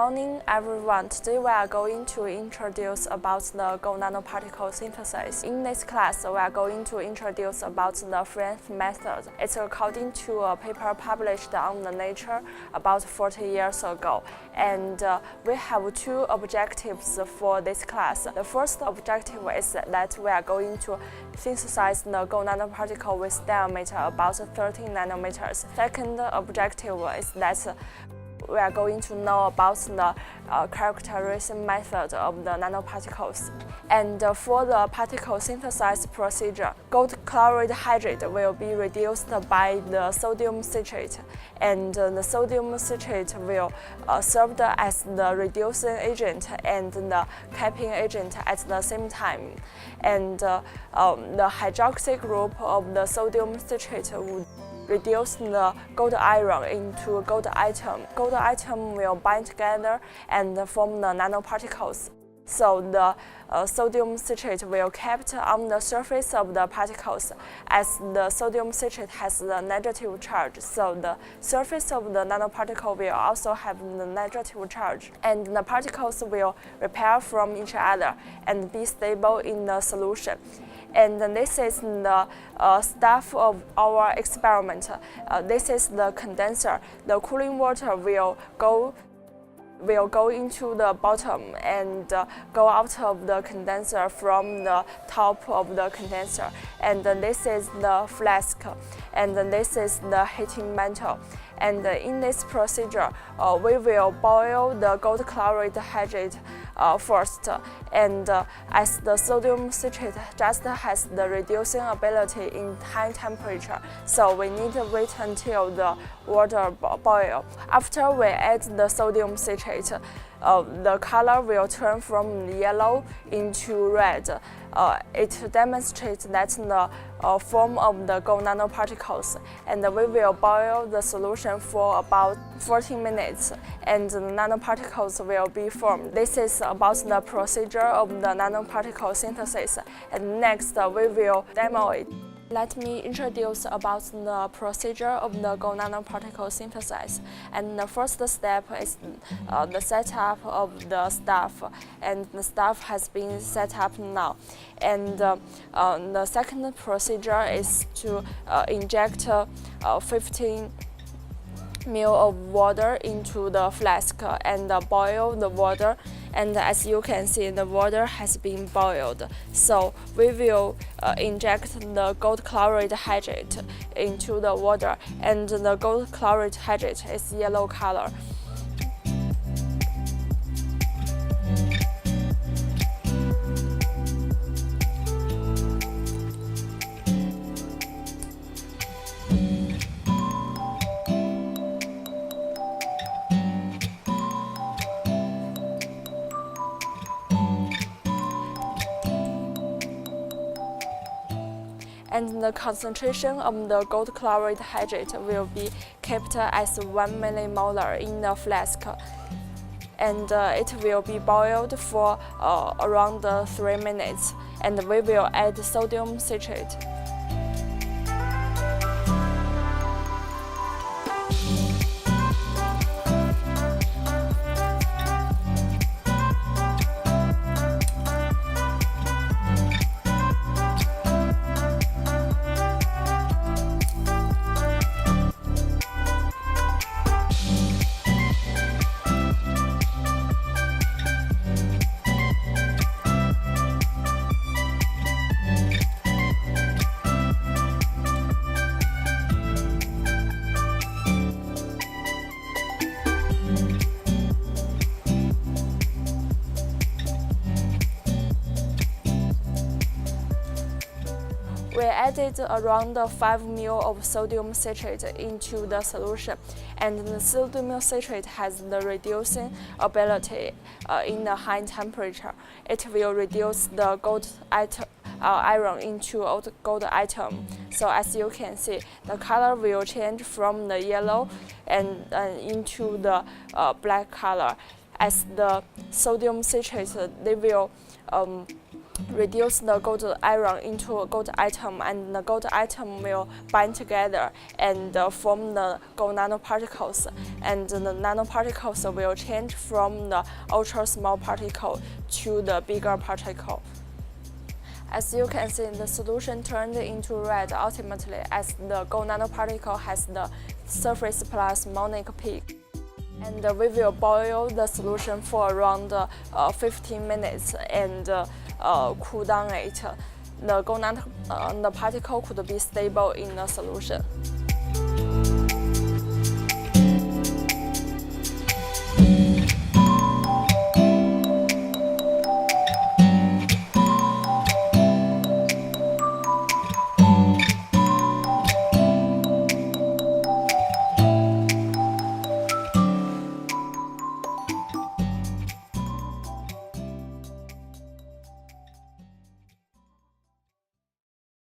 morning, everyone. Today we are going to introduce about the gold nanoparticle synthesis. In this class, we are going to introduce about the French method. It's according to a paper published on the Nature about 40 years ago. And we have two objectives for this class. The first objective is that we are going to synthesize the gold nanoparticle with diameter about 13 nanometers. Second objective is that we are going to know about the characterization method of the nanoparticles. And for the particle synthesis procedure, gold chloride hydrate will be reduced by the sodium citrate, and the sodium citrate will serve as the reducing agent and the capping agent at the same time. And the hydroxy group of the sodium citrate would reduce the gold iron into gold atom. Gold atom will bind together and form the nanoparticles. So the sodium citrate will kept on the surface of the particles, as the sodium citrate has the negative charge. So the surface of the nanoparticle will also have the negative charge, and the particles will repel from each other and be stable in the solution. And this is the stuff of our experiment. This is the condenser. The cooling water will go into the bottom and go out of the condenser from the top of the condenser. And this is the flask, and this is the heating mantle. And in this procedure, we will boil the gold chloride hydrate first, and as the sodium citrate just has the reducing ability in high temperature, so we need to wait until the water boil. After we add the sodium citrate, the color will turn from yellow into red. It demonstrates that the form of the gold nanoparticles, and we will boil the solution for about 40 minutes, and the nanoparticles will be formed. This is about the procedure of the nanoparticle synthesis, and next we will demo it. Let me introduce about the procedure of the gold nanoparticle synthesis. And the first step is the setup of the stuff, and the stuff has been set up now. And the second procedure is to inject 15 ml of water into the flask and boil the water. And as you can see, the water has been boiled. So we will inject the gold chloride hydrate into the water, and the gold chloride hydrate is yellow color. And the concentration of the gold chloride hydrate will be kept as 1 millimolar in the flask, and it will be boiled for around 3 minutes, and we will add sodium citrate. We added around 5 ml of sodium citrate into the solution, and the sodium citrate has the reducing ability in the high temperature. It will reduce the gold iron into gold atom. So as you can see, the color will change from the yellow and into the black color. as the sodium citrate, they will reduce the gold ion into a gold atom, and the gold atom will bind together and form the gold nanoparticles, and the nanoparticles will change from the ultra small particle to the bigger particle. As you can see, the solution turned into red ultimately as the gold nanoparticle has the surface plasmonic peak. And we will boil the solution for around 15 minutes and cool down it. The particle could be stable in the solution.